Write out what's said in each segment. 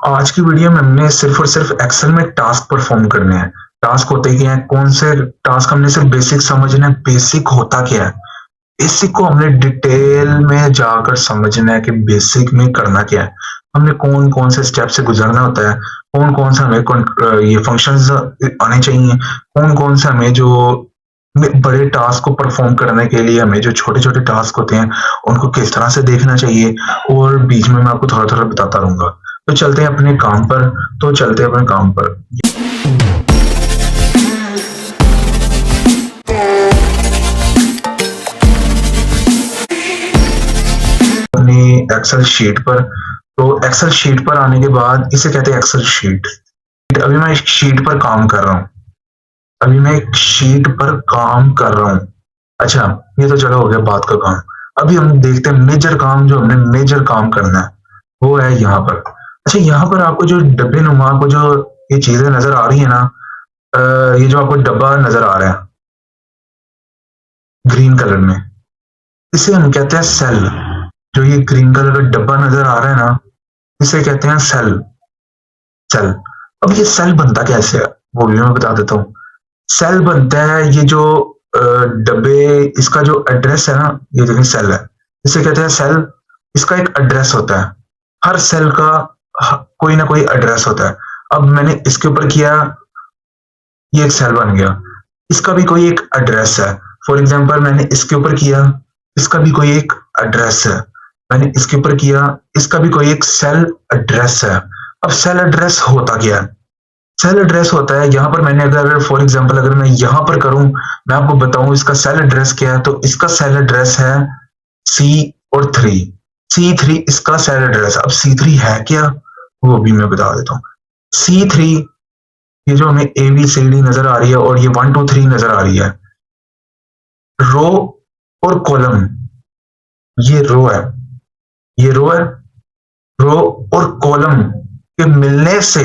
आज की वीडियो में हमने सिर्फ और सिर्फ एक्सेल में टास्क परफॉर्म करने हैं। टास्क होते क्या है, कौन से टास्क हमने सिर्फ बेसिक समझना है, बेसिक होता क्या है, बेसिक को हमने डिटेल में जाकर समझना है कि बेसिक में करना क्या है, हमने कौन कौन से स्टेप से गुजरना होता है, कौन कौन सा हमें ये फंक्शंस आने चाहिए, कौन कौन से हमें जो बड़े टास्क को परफॉर्म करने के लिए हमें जो छोटे छोटे टास्क होते हैं उनको किस तरह से देखना चाहिए, और बीच में मैं आपको थोड़ा थोड़ा बताता रहूंगा। तो चलते हैं अपने काम पर। तो चलते हैं अपने काम पर अपनी एक्सेल शीट पर। तो एक्सेल शीट पर आने के बाद इसे कहते हैं एक्सेल शीट। अभी मैं एक शीट पर काम कर रहा हूँ। अभी मैं एक शीट पर काम कर रहा हूँ। अच्छा, ये तो चलो हो गया बात का काम। अभी हम देखते हैं मेजर काम, जो हमने मेजर काम करना है वो है यहाँ पर। अच्छा, यहाँ पर आपको जो डब्बे नुमा को जो ये चीजें नजर आ रही है ना, ये जो आपको डब्बा नजर आ रहा है ग्रीन कलर में, इसे हम कहते हैं सेल। जो ये ग्रीन कलर का डब्बा नजर आ रहा है ना, इसे कहते हैं सेल। सेल। अब ये सेल बनता कैसे है वो भी मैं बता देता हूँ। सेल बनता है, ये जो डब्बे, इसका जो एड्रेस है ना, ये देखिए सेल है, इसे कहते हैं सेल। इसका एक एड्रेस होता है, हर सेल का कोई ना कोई एड्रेस होता है। अब मैंने इसके ऊपर किया, ये एक सेल बन गया, इसका भी कोई एक एड्रेस है। फॉर एग्जांपल मैंने इसके ऊपर किया, इसका भी कोई एक एड्रेस है। मैंने इसके ऊपर किया, इसका भी कोई एक सेल एड्रेस है। अब सेल एड्रेस होता क्या है? सेल एड्रेस होता है, यहाँ पर मैंने अगर फॉर एग्जांपल अगर मैं यहाँ पर करूं, मैं आपको बताऊं इसका सेल एड्रेस क्या है, तो इसका सेल एड्रेस है C3। C3 इसका सेल एड्रेस। अब C3 है क्या, वो भी मैं बता देता हूँ। C3, ये जो हमें ABCD नजर आ रही है और ये 1 2 3 नजर आ रही है, रो और कॉलम, ये रो है, ये रो है। रो और कॉलम के मिलने से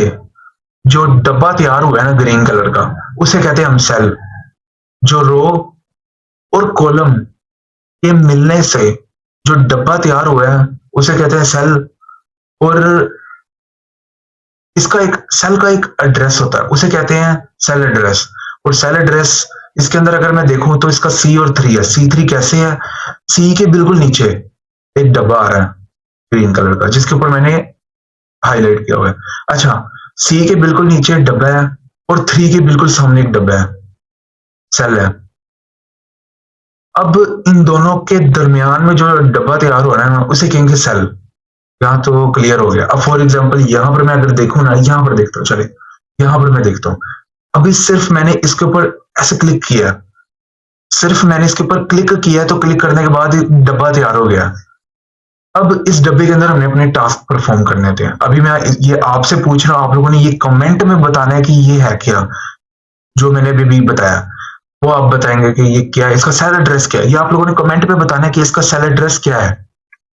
जो डब्बा तैयार हुआ है ना ग्रीन कलर का, उसे कहते हैं हम सेल। जो रो और कॉलम के मिलने से जो डब्बा तैयार हुआ है उसे कहते हैं सेल। और इसका एक सेल का एक एड्रेस होता है, उसे कहते हैं सेल एड्रेस। और सेल एड्रेस इसके अंदर अगर मैं देखूं तो इसका C और 3 है। C3 कैसे है? C के बिल्कुल नीचे एक डब्बा आ रहा है ग्रीन कलर का, जिसके ऊपर मैंने हाईलाइट किया हुआ है। अच्छा, C के बिल्कुल नीचे एक डब्बा है और 3 के बिल्कुल सामने एक डब्बा है, सेल है। अब इन दोनों के दरमियान में जो डब्बा तैयार हो रहा है ना, उसे कहेंगे सेल। यहाँ तो क्लियर हो गया। अब फॉर एग्जांपल यहाँ पर मैं अगर देखूं ना, यहाँ पर देखता हूँ, चले यहाँ पर मैं देखता हूँ। अभी सिर्फ मैंने इसके ऊपर ऐसे क्लिक किया, सिर्फ मैंने इसके ऊपर क्लिक किया, तो क्लिक करने के बाद डब्बा तैयार हो गया। अब इस डब्बे के अंदर हमने अपने टास्क परफॉर्म करने थे। अभी मैं ये आपसे पूछ रहा हूँ, आप लोगों ने ये कमेंट में बताना है कि ये है क्या, जो मैंने अभी भी बताया वो आप बताएंगे कि ये क्या है, इसका सेल एड्रेस क्या है। ये आप लोगों ने कमेंट में बताना है कि इसका सेल एड्रेस क्या है।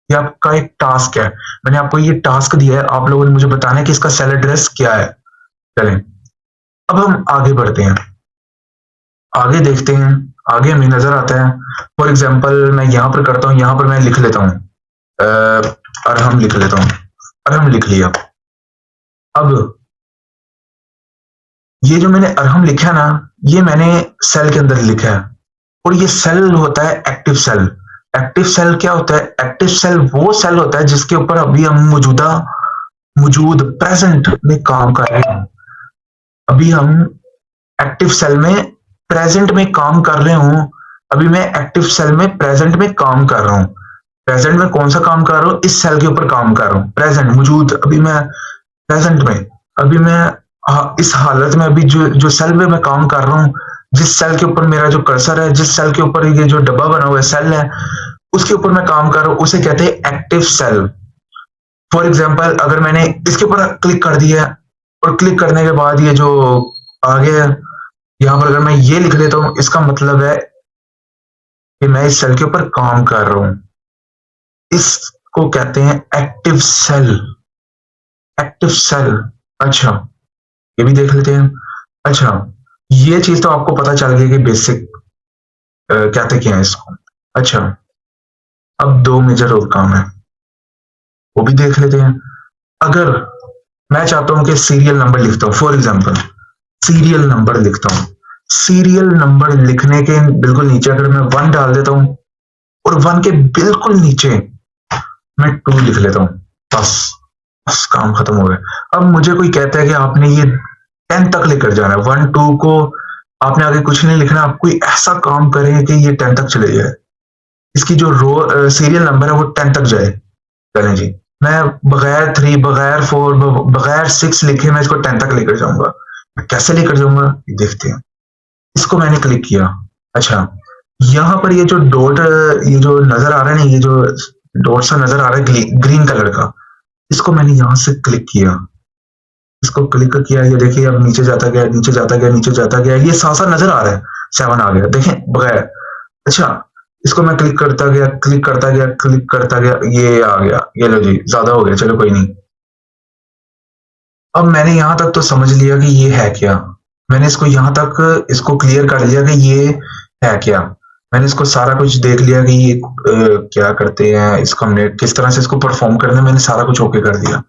ये आपका एक टास्क है, मैंने आपको ये टास्क दिया है, आप लोगों ने मुझे बताना है कि इसका सेल एड्रेस क्या है। चलें, अब हम आगे बढ़ते हैं, आगे देखते हैं। आगे हमें नजर आता है, फॉर एग्जांपल मैं यहाँ पर करता हूँ, यहाँ पर मैं लिख लेता हूँ अरहम लिख लेता हूँ। अरहम लिख लिया। अब ये जो मैंने अरहम लिखा ना, ये मैंने सेल के अंदर लिखा है, और ये सेल होता है एक्टिव सेल। एक्टिव सेल क्या होता है? एक्टिव सेल वो सेल होता है जिसके ऊपर अभी हम मौजूद प्रेजेंट में काम कर रहे हैं। अभी हम एक्टिव सेल में प्रेजेंट में काम कर रहे हूं। अभी मैं एक्टिव सेल में प्रेजेंट में काम कर रहा हूं। प्रेजेंट में कौन सा काम कर रहा हूं? इस सेल के ऊपर काम कर रहा हूं, प्रेजेंट मौजूद। अभी मैं प्रेजेंट में, अभी मैं इस हालत में, अभी जो सेल में मैं काम कर रहा हूँ, जिस सेल के ऊपर मेरा जो कर्सर है, जिस सेल के ऊपर ये जो डब्बा बना हुआ है सेल है, उसके ऊपर मैं काम कर रहा हूँ, उसे कहते हैं एक्टिव सेल। फॉर एग्जाम्पल अगर मैंने इसके ऊपर क्लिक कर दिया, और क्लिक करने के बाद ये जो आगे यहाँ पर अगर मैं ये लिख लेता हूँ, इसका मतलब है कि मैं इस सेल के ऊपर काम कर रहा हूँ। इसको कहते हैं एक्टिव सेल। Active cell. अच्छा, ये भी देख लेते हैं। अच्छा, ये चीज तो आपको पता चल गई कि बेसिक कहते क्या है इसको। अच्छा, अब दो मेजर और काम है, वो भी देख लेते हैं। अगर मैं चाहता हूं कि सीरियल नंबर लिखता हूं, फॉर एग्जाम्पल सीरियल नंबर लिखता हूं। सीरियल नंबर लिखने के बिल्कुल नीचे अगर मैं 1 डाल देता हूं और 1 के बिल्कुल नीचे मैं 2 लिख लेता हूं, बस बस काम खत्म हो गया। अब मुझे कोई कहता है कि आपने ये 10 तक लेकर जाना है, 1 2 को आपने आगे कुछ नहीं लिखना, आप कोई ऐसा काम करें कि ये 10 तक चले जाए, इसकी जो रो सीरियल नंबर है वो 10 तक जाए। चलें जी, मैं बगैर 3 बगैर 4 बगैर 6 लिखे मैं इसको 10 तक लेकर जाऊंगा। मैं कैसे लेकर जाऊंगा ये देखते हैं। इसको मैंने क्लिक किया। अच्छा, यहाँ पर ये जो डॉट ये जो नजर आ रहा है ना, ये जो डॉट सा नजर आ रहा है ग्रीन कलर का, इसको मैंने यहाँ से क्लिक किया। इसको क्लिक किया, ये देखिए अब नीचे जाता गया, नीचे जाता गया, नीचे जाता गया, ये साफ साफ नजर आ रहा है 7 आ गया, देखें बगैर। अच्छा, इसको मैं क्लिक करता गया, क्लिक करता गया, क्लिक करता गया, ये आ गया, ये लो जी, ज्यादा हो गया, चलो कोई नहीं। अब मैंने यहां तक तो समझ लिया कि ये है क्या। मैंने इसको यहां तक इसको क्लियर कर लिया कि ये है क्या। मैंने इसको सारा कुछ देख लिया कि ये क्या करते हैं, इसको हमने किस तरह से इसको परफॉर्म करना है, मैंने सारा कुछ ओके कर दिया।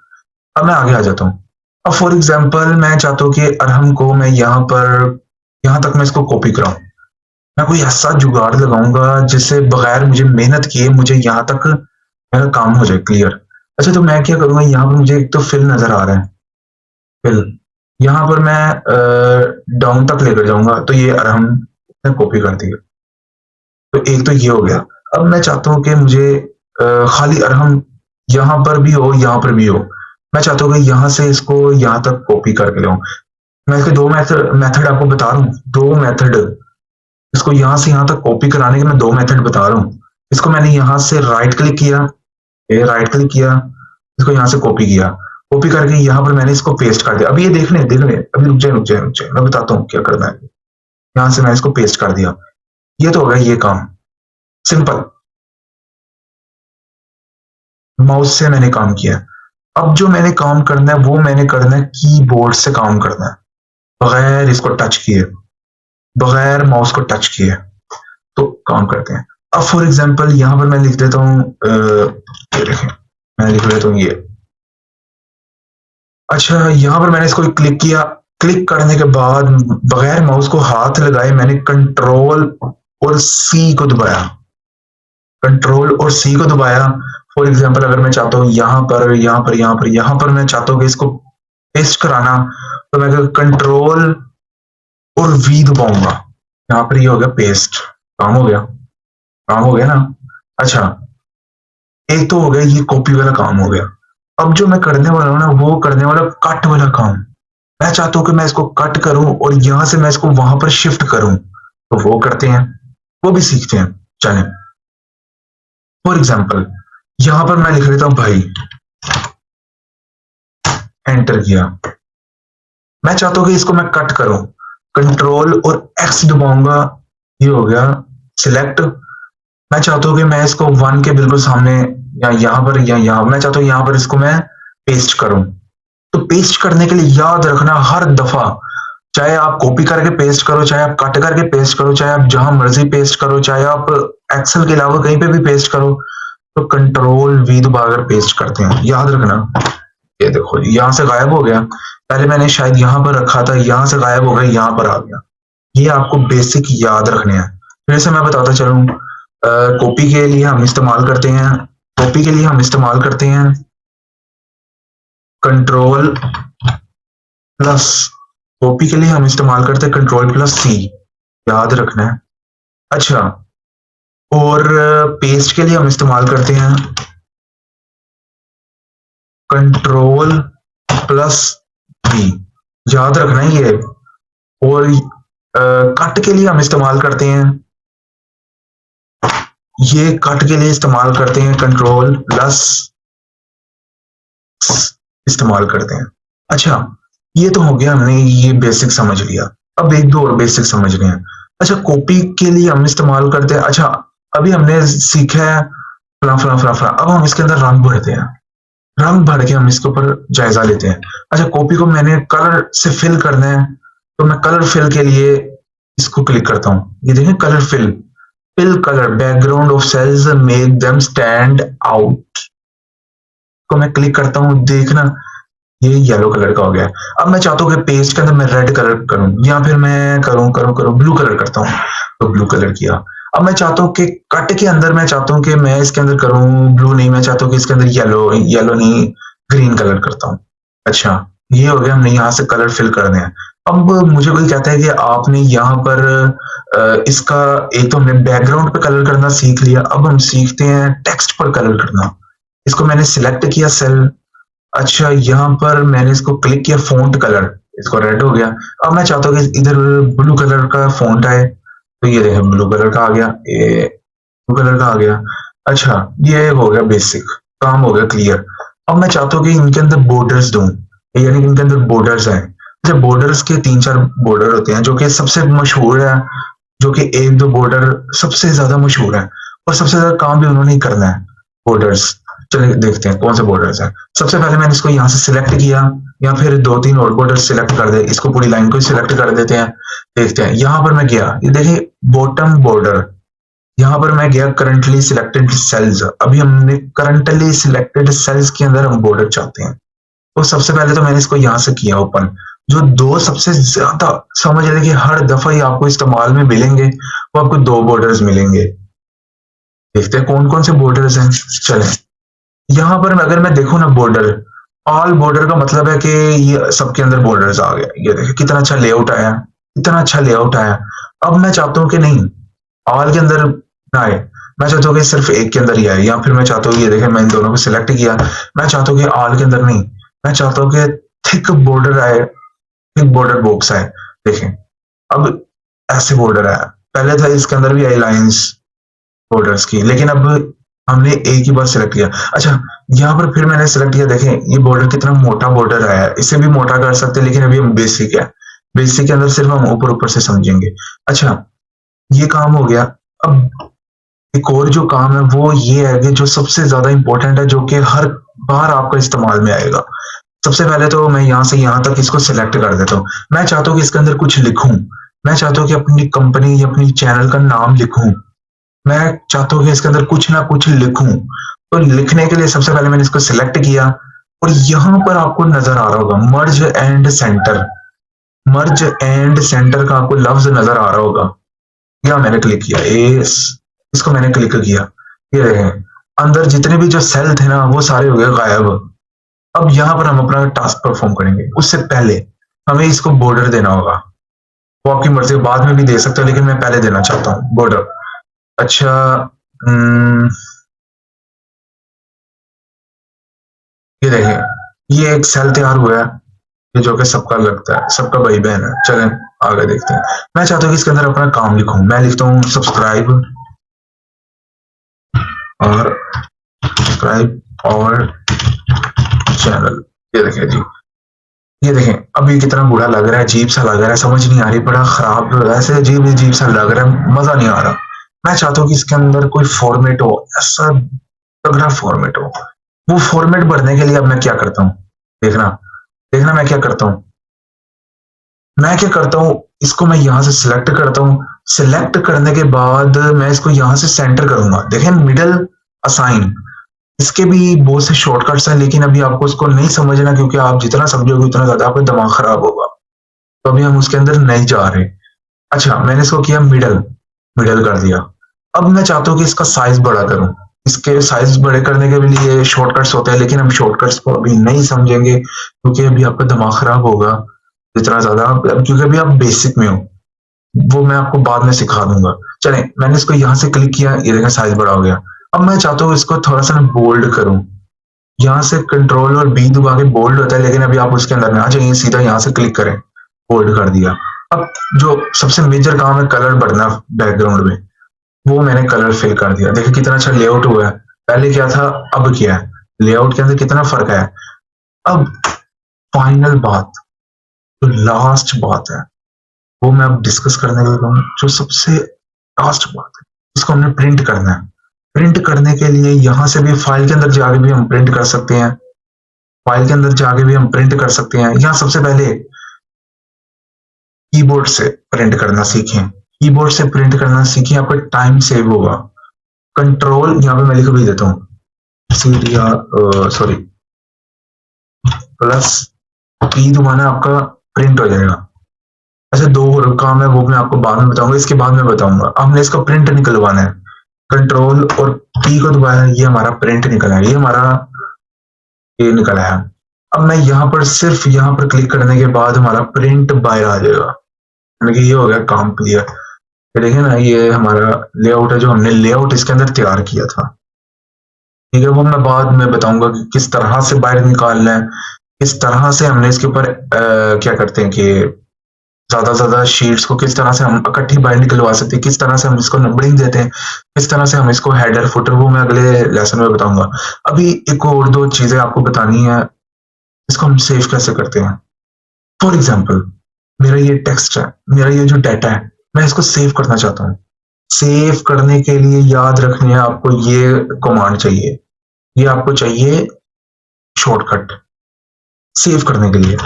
अब मैं आगे आ जाता हूँ। अब फॉर एग्जाम्पल मैं चाहता हूँ कि अरहम को मैं यहाँ पर यहाँ तक मैं इसको कॉपी कराऊं। मैं कोई ऐसा जुगाड़ लगाऊंगा जिससे बगैर मुझे मेहनत किए मुझे यहाँ तक मेरा काम हो जाए क्लियर। अच्छा, तो मैं क्या करूंगा, यहाँ पर मुझे एक तो फिल नजर आ रहा है, फिल यहाँ पर मैं डाउन तक लेकर जाऊंगा, तो ये अरहम ने कॉपी कर दिया। तो एक तो ये हो गया। अब मैं चाहता हूँ कि मुझे खाली अरहम यहाँ पर भी हो, यहाँ पर भी हो। मैं चाहता हूँ कि यहाँ से इसको यहाँ तक कॉपी करके लाऊं। मैं इसके दो मेथड आपको बता रहा हूँ, दो मेथड। इसको यहाँ से यहाँ तक कॉपी कराने के मैं दो मेथड बता रहा हूँ। इसको मैंने यहाँ से राइट क्लिक किया, ये राइट क्लिक किया, इसको यहाँ से कॉपी किया, कॉपी करके यहाँ पर मैंने इसको पेस्ट कर दिया। अभी ये देख लें, अभी रुक जाए रुक जाए रुक जाए, मैं बताता हूँ क्या करना है। यहाँ से मैंने इसको पेस्ट कर दिया। ये तो हो गया ये काम, सिंपल, माउस से मैंने काम किया। अब जो मैंने काम करना है वो मैंने करना है कीबोर्ड से काम करना है, बगैर इसको टच किए, बगैर माउस को टच किए। तो काम करते हैं। अब फॉर एग्जांपल यहाँ पर मैं लिख देता हूँ, ये देखें, मैं लिख देता हूँ ये। अच्छा, यहाँ पर मैंने इसको क्लिक किया। क्लिक करने के बाद बगैर माउस को हाथ लगाए मैंने कंट्रोल और सी को दबाया, कंट्रोल और सी को दबाया। फॉर एग्जांपल अगर मैं चाहता हूँ यहाँ पर यहाँ पर यहाँ पर यहाँ पर मैं चाहता हूँ कि इसको पेस्ट कराना, तो मैं कंट्रोल और वी दबाऊंगा। यहाँ पर ये हो गया पेस्ट, काम हो गया, काम हो गया ना। अच्छा, एक तो हो गया ये कॉपी वाला काम हो गया। अब जो मैं करने वाला हूँ ना, वो करने वाला कट वाला काम। मैं चाहता हूँ कि मैं इसको कट करूं और यहां से मैं इसको वहां पर शिफ्ट करूं, तो वो करते हैं, वो भी सीखते हैं। चलें, फॉर एग्जाम्पल यहां पर मैं लिख लेता हूं भाई, एंटर किया। मैं चाहता हूं कि इसको मैं कट करूं, कंट्रोल और एक्स दबाऊंगा, ये हो गया सिलेक्ट। मैं चाहता हूं कि मैं इसको 1 के बिल्कुल सामने या यहां पर या यहां, मैं चाहता हूं यहां पर इसको मैं पेस्ट करूं। तो पेस्ट करने के लिए याद रखना हर दफा, चाहे आप कॉपी करके पेस्ट करो, चाहे आप कट करके पेस्ट करो, चाहे आप जहां मर्जी पेस्ट करो, चाहे आप एक्सेल के अलावा कहीं पे भी पेस्ट करो, तो कंट्रोल वी दबाकर पेस्ट करते हैं, याद रखना। ये देखो यहां से गायब हो गया, पहले मैंने शायद यहां पर रखा था, यहां से गायब हो गया, यहां पर आ गया। ये आपको बेसिक याद रखने हैं। फिर से मैं बताता चलूं, कॉपी के लिए हम इस्तेमाल करते हैं, कॉपी के लिए हम इस्तेमाल करते हैं कंट्रोल प्लस, कॉपी के लिए हम इस्तेमाल करते हैं कंट्रोल प्लस सी, याद रखना है। अच्छा, और पेस्ट के लिए हम इस्तेमाल करते हैं कंट्रोल प्लस वी, याद रखना है ये। और कट के लिए हम इस्तेमाल करते हैं, ये कट के लिए इस्तेमाल करते हैं कंट्रोल प्लस इस्तेमाल करते हैं। अच्छा, ये तो हो गया, हमने ये बेसिक समझ लिया। अब एक दो और बेसिक समझ रहे हैं। अच्छा, कॉपी के लिए हम इस्तेमाल करते हैं, अच्छा अभी हमने सीखा है फला फला फला फला, अब हम इसके अंदर रंग भरते हैं, रंग भर के हम इसके ऊपर जायजा लेते हैं। अच्छा, कॉपी को मैंने कलर से फिल करना है, तो मैं कलर फिल के लिए इसको क्लिक करता हूं, ये देखें colour fill, fill colour background of cells make them stand out को मैं क्लिक करता हूं, देखना ये येलो कलर का हो गया। अब मैं चाहता हूँ कि पेस्ट के अंदर मैं रेड कलर करूँ या फिर मैं करूँ ब्लू कलर करता हूँ, तो ब्लू कलर किया। अब मैं चाहता हूँ कि कट के अंदर मैं चाहता हूँ कि मैं इसके अंदर करूँ ब्लू नहीं, मैं चाहता हूँ कि इसके अंदर येलो नहीं, ग्रीन कलर करता हूँ। अच्छा, ये हो गया, हमने यहाँ से कलर फिल करने हैं। अब मुझे कोई कहता है कि आपने यहाँ पर इसका एक तो हमने बैकग्राउंड पे कलर करना सीख लिया, अब हम सीखते हैं टेक्स्ट पर कलर करना। इसको मैंने सिलेक्ट किया सेल। अच्छा, यहाँ पर मैंने इसको क्लिक किया फ़ॉन्ट कलर, इसको रेड हो गया। अब मैं चाहता हूँ कि इधर ब्लू कलर का फ़ॉन्ट आए, तो ये देखें ब्लू कलर का आ गया, ये ब्लू कलर का आ गया। अच्छा, ये हो गया बेसिक, काम हो गया क्लियर। अब मैं चाहता हूँ कि इनके अंदर बॉर्डर्स दूँ, यानी कि इनके अंदर बॉर्डर्स आएँ। अच्छा, बॉर्डर्स के 3-4 बॉर्डर होते हैं जो कि सबसे मशहूर है, जो कि 1-2 बॉर्डर सबसे ज़्यादा मशहूर है और सबसे ज़्यादा काम भी उन्होंने ही करना है, बॉर्डर्स। चलिए देखते हैं कौन से बॉर्डर्स हैं। सबसे पहले मैंने इसको यहाँ से सिलेक्ट किया, या फिर 2-3 और बॉर्डर सिलेक्ट कर दे, इसको पूरी लाइन को ही सिलेक्ट कर देते हैं। देखते हैं, यहाँ पर मैं गया, ये देखिए बॉटम बॉर्डर, यहाँ पर मैं गया करंटली सिलेक्टेड सेल्स। अभी हमने करंटली सिलेक्टेड सेल्स के अंदर हम बॉर्डर चाहते हैं, तो सबसे पहले तो मैंने इसको यहाँ से किया ओपन। जो 2 सबसे ज्यादा समझ रहे कि हर दफा ही आपको इस्तेमाल में मिलेंगे, वो आपको 2 बॉर्डर्स मिलेंगे। देखते हैं कौन कौन से बॉर्डर्स हैं। चलें, यहाँ पर अगर मैं देखूँ ना बॉर्डर, ऑल बॉर्डर का मतलब है कि ये सबके अंदर बॉर्डर्स आ गया। ये देखिए कितना अच्छा लेआउट आया, कितना अच्छा लेआउट आया। अब मैं चाहता हूँ कि नहीं, ऑल के अंदर ना आए, मैं चाहता हूँ कि सिर्फ एक के अंदर ही आए, या फिर मैं चाहता हूँ, ये देखें मैं इन दोनों को सिलेक्ट किया, मैं चाहता हूँ कि ऑल के अंदर नहीं, मैं चाहता हूँ कि थिक बॉर्डर आए, थिक बॉर्डर बॉक्स आए। देखें, अब ऐसे बॉर्डर आया, पहले था इसके अंदर भी आई लाइन्स बॉर्डर्स की, लेकिन अब हमने एक ही बार सिलेक्ट किया। अच्छा, यहाँ पर फिर मैंने सिलेक्ट किया, देखें ये बॉर्डर कितना मोटा बॉर्डर आया है, इसे भी मोटा कर सकते हैं, लेकिन अभी हम बेसिक है, बेसिक के अंदर सिर्फ हम ऊपर ऊपर से समझेंगे। अच्छा, ये काम हो गया। अब एक और जो काम है वो ये है कि जो सबसे ज्यादा इंपॉर्टेंट है, जो कि हर बार आपका इस्तेमाल में आएगा। सबसे पहले तो मैं यहाँ से यहाँ तक इसको सिलेक्ट कर देता हूँ। मैं चाहता हूँ कि इसके अंदर कुछ लिखूं, मैं चाहता हूँ कि अपनी कंपनी या अपनी चैनल का नाम लिखूं, मैं चाहता हूँ कि इसके अंदर कुछ ना कुछ लिखूं। तो लिखने के लिए सबसे पहले मैंने इसको सिलेक्ट किया, और यहाँ पर आपको नजर आ रहा होगा मर्ज and centre, merge and centre का आपको लफ्ज नजर आ रहा होगा। या मैंने क्लिक किया, इसको मैंने क्लिक किया, ये देखें अंदर जितने भी जो सेल थे ना वो सारे हो गए गायब। अब यहाँ पर हम अपना टास्क परफॉर्म करेंगे, उससे पहले हमें इसको बॉर्डर देना होगा। वो आपकी मर्जी, बाद में भी दे सकते हो, लेकिन मैं पहले देना चाहता हूँ बॉर्डर। अच्छा, ये देखें ये एक सेल तैयार हुआ है, ये जो कि सबका लगता है, सबका भाई बहन है। चलें आगे देखते हैं। मैं चाहता हूँ कि इसके अंदर अपना काम लिखूं, मैं लिखता हूँ सब्सक्राइब और सब्सक्राइब और चैनल। ये देखें जी, ये देखें अब ये कितना बुरा लग रहा है, अजीब सा लग रहा है, समझ नहीं आ रही, बड़ा खराब ऐसे अजीब अजीब सा लग रहा है, मजा नहीं आ रहा। मैं चाहता हूँ कि इसके अंदर कोई फॉर्मेट हो, ऐसा तगड़ा फॉर्मेट हो। वो फॉर्मेट भरने के लिए अब मैं क्या करता हूँ, देखना देखना मैं क्या करता हूँ। मैं क्या करता हूँ, इसको मैं यहाँ से सिलेक्ट करता हूँ। सिलेक्ट करने के बाद मैं इसको यहाँ से सेंटर करूंगा। देखें मिडल असाइन, इसके भी बहुत से शॉर्टकट्स हैं, लेकिन अभी आपको इसको नहीं समझना, क्योंकि आप जितना समझोगे उतना ज्यादा आपका दिमाग खराब होगा, तो अभी हम उसके अंदर नहीं जा रहे। अच्छा, मैंने इसको किया मिडल, मिडल कर दिया। अब मैं चाहता हूँ कि इसका साइज बड़ा करूं। इसके साइज बड़े करने के लिए शॉर्टकट्स होते हैं, लेकिन हम शॉर्टकट्स को अभी नहीं समझेंगे, क्योंकि अभी आपका दिमाग खराब होगा जितना ज्यादा क्योंकि अभी आप बेसिक में हो, वो मैं आपको बाद में सिखा दूंगा। चलें, मैंने इसको यहाँ से क्लिक किया, ये देखा साइज बड़ा हो गया। अब मैं चाहता हूँ इसको थोड़ा सा बोल्ड करूं, यहाँ से कंट्रोल और बी दबा के बोल्ड होता है, लेकिन अभी आप उसके अंदर में आ जाइए, सीधा यहाँ से क्लिक करें, बोल्ड कर दिया। अब जो सबसे मेजर काम है कलर भरना बैकग्राउंड में, वो मैंने कलर फिल कर दिया। देखिए कितना अच्छा लेआउट हुआ है, पहले क्या था अब क्या है, लेआउट के अंदर कितना फर्क है। अब फाइनल बात, जो लास्ट बात है, वो मैं अब डिस्कस करने लगा हूँ। जो सबसे लास्ट बात है, इसको हमने प्रिंट करना है। प्रिंट करने के लिए यहाँ से भी फाइल के अंदर जाके भी हम प्रिंट कर सकते हैं, फाइल के अंदर जाके भी हम प्रिंट कर सकते हैं। यहाँ सबसे पहले कीबोर्ड से प्रिंट करना सीखें, कीबोर्ड से प्रिंट करना सीखें, आपका टाइम सेव होगा। कंट्रोल यहाँ पे मैं लिख भी देता हूँ, सॉरी प्लस P दबाना आपका प्रिंट हो जाएगा। अच्छा, दो और काम है वो मैं आपको बाद में बताऊंगा, इसके बाद में बताऊंगा। हमने इसका प्रिंट निकलवाना है, कंट्रोल और P को दबाया, ये हमारा प्रिंट निकला है, ये हमारा ये निकला है। अब मैं यहाँ पर सिर्फ यहाँ पर क्लिक करने के बाद हमारा प्रिंट बाहर आ जाएगा, यानी कि ये हो गया काम क्लियर। ये देखिए ना, ये हमारा लेआउट है जो हमने लेआउट इसके अंदर तैयार किया था। ठीक है, वो मैं बाद में बताऊंगा कि किस तरह से बाहर निकालना है, किस तरह से हमने इसके ऊपर क्या करते हैं कि ज्यादा से ज्यादा शीट्स को किस तरह से हम इकट्ठी बाहर निकलवा सकते हैं, किस तरह से हम इसको नंबरिंग देते हैं, किस तरह से हम इसको हेडर फुटर, वो मैं अगले लेसन में बताऊंगा। अभी एक और दो चीजें आपको बतानी है, इसको हम सेव कैसे करते हैं। फॉर एग्जाम्पल, मेरा ये टेक्स्ट है, मेरा ये जो डाटा है, मैं इसको सेव करना चाहता हूँ। सेव करने के लिए याद रखनी है आपको ये कमांड चाहिए, ये आपको चाहिए शॉर्टकट। सेव करने के लिए,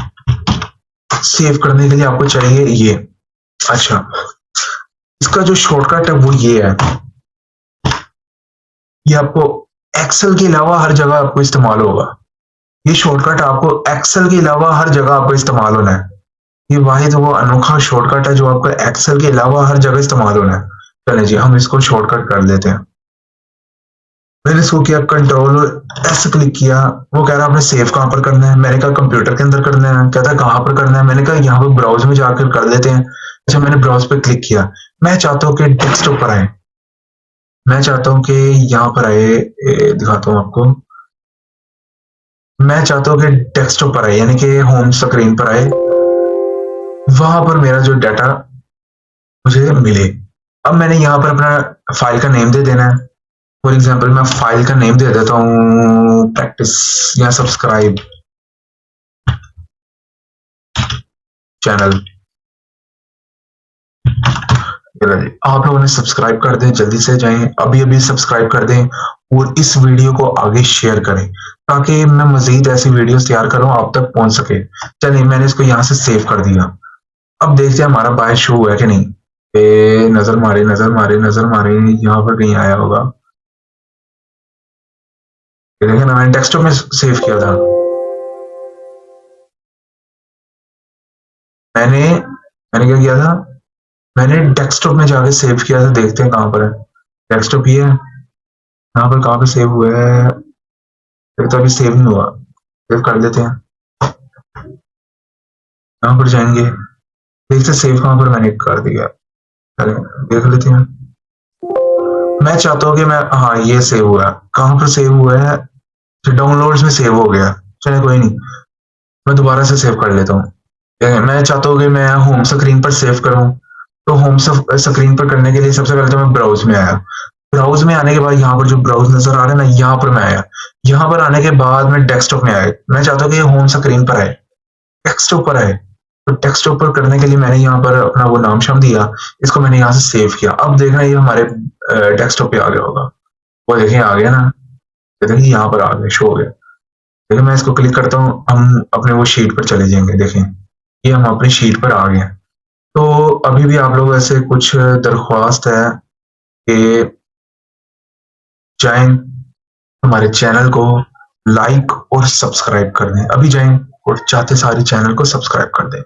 सेव करने के लिए आपको चाहिए ये। अच्छा, इसका जो शॉर्टकट है वो ये है, ये आपको एक्सेल के अलावा हर जगह आपको इस्तेमाल होगा। ये शॉर्टकट आपको एक्सेल के अलावा हर जगह आपको इस्तेमाल होना है। ये वाहिद वो अनोखा शॉर्टकट है जो आपको एक्सेल के अलावा हर जगह इस्तेमाल होना है। चले जी, हम इसको शॉर्टकट कर लेते हैं। मैंने इसको किया, कंट्रोल एस क्लिक किया, वो कह रहा है आपने सेव कहां पर करना है। मैंने कहा कंप्यूटर के अंदर करना है, कहता है कहां पर करना है। मैंने कहा यहाँ पर ब्राउज में जाकर कर लेते हैं। अच्छा, मैंने ब्राउज पे क्लिक किया। मैं चाहता हूँ कि डेस्कटॉप पर आए, मैं चाहता हूँ कि यहाँ पर आए, दिखाता हूँ आपको। मैं चाहता हूँ कि डेस्कटॉप पर आए, यानी कि होम स्क्रीन पर आए, वहां पर मेरा जो डाटा मुझे मिले। अब मैंने यहाँ पर अपना फाइल का नेम दे देना है। फॉर एग्जाम्पल, मैं फाइल का नेम दे देता हूँ प्रैक्टिस या सब्सक्राइब चैनल। आप लोगों ने सब्सक्राइब कर दें, जल्दी से जाएं, अभी अभी सब्सक्राइब कर दें और इस वीडियो को आगे शेयर करें ताकि मैं मजीद ऐसी वीडियोस तैयार करूं आप तक पहुंच सके। चलिए, मैंने इसको यहाँ से सेव कर दिया। अब देखते हैं हमारा बाय शो हुआ है कि नहीं। नजर मारे नजर मारे नजर मारे, यहाँ पर कहीं आया होगा। देखिए ना, मैंने डेस्कटॉप में सेव किया था। मैंने मैंने क्या किया था, मैंने डेस्कटॉप में जाके सेव किया था। देखते हैं कहाँ पर है डेस्कटॉप। ये है, यहाँ पर कहाँ पे सेव हुआ है, तो अभी सेव नहीं हुआ। सेव कर लेते हैं, यहाँ पर जाएंगे, देखते सेव कहाँ पर मैंने कर दिया। चले देख लेते हैं। मैं चाहता हूँ कि मैं, हाँ ये सेव हुआ है। कहाँ पर सेव हुआ है, डाउनलोड्स में सेव हो गया। चले कोई नहीं, मैं दोबारा से सेव कर लेता हूँ। मैं चाहता हूँ कि मैं होम स्क्रीन पर सेव करूँ, तो होम स्क्रीन पर करने के लिए सबसे पहले तो मैं ब्राउज में आया। ब्राउज में आने के बाद यहाँ पर जो ब्राउज नजर आ रहा है ना, यहाँ पर मैं आया। यहाँ पर आने के बाद मैं डेस्कटॉप में आया। मैं चाहता हूँ कि होम स्क्रीन पर आए, डेस्कटॉप पर आए। तो डेस्कटॉप पर करने के लिए मैंने यहाँ पर अपना वो नाम शाम दिया, इसको मैंने यहाँ से सेव किया। अब देखना ये हमारे डेस्कटॉप पे आ गया होगा। वो देखिए आ गया ना, देखिए यहाँ पर आ गया, शो हो गया। देखिए मैं इसको क्लिक करता हूँ, हम अपने वो शीट पर चले जाएंगे। देखें ये हम अपनी शीट पर आ गए। तो अभी भी आप लोगों से कुछ दरख्वास्त है कि जाएं हमारे चैनल को लाइक और सब्सक्राइब कर दें। अभी जाएं और चाहते सारी चैनल को सब्सक्राइब कर दें।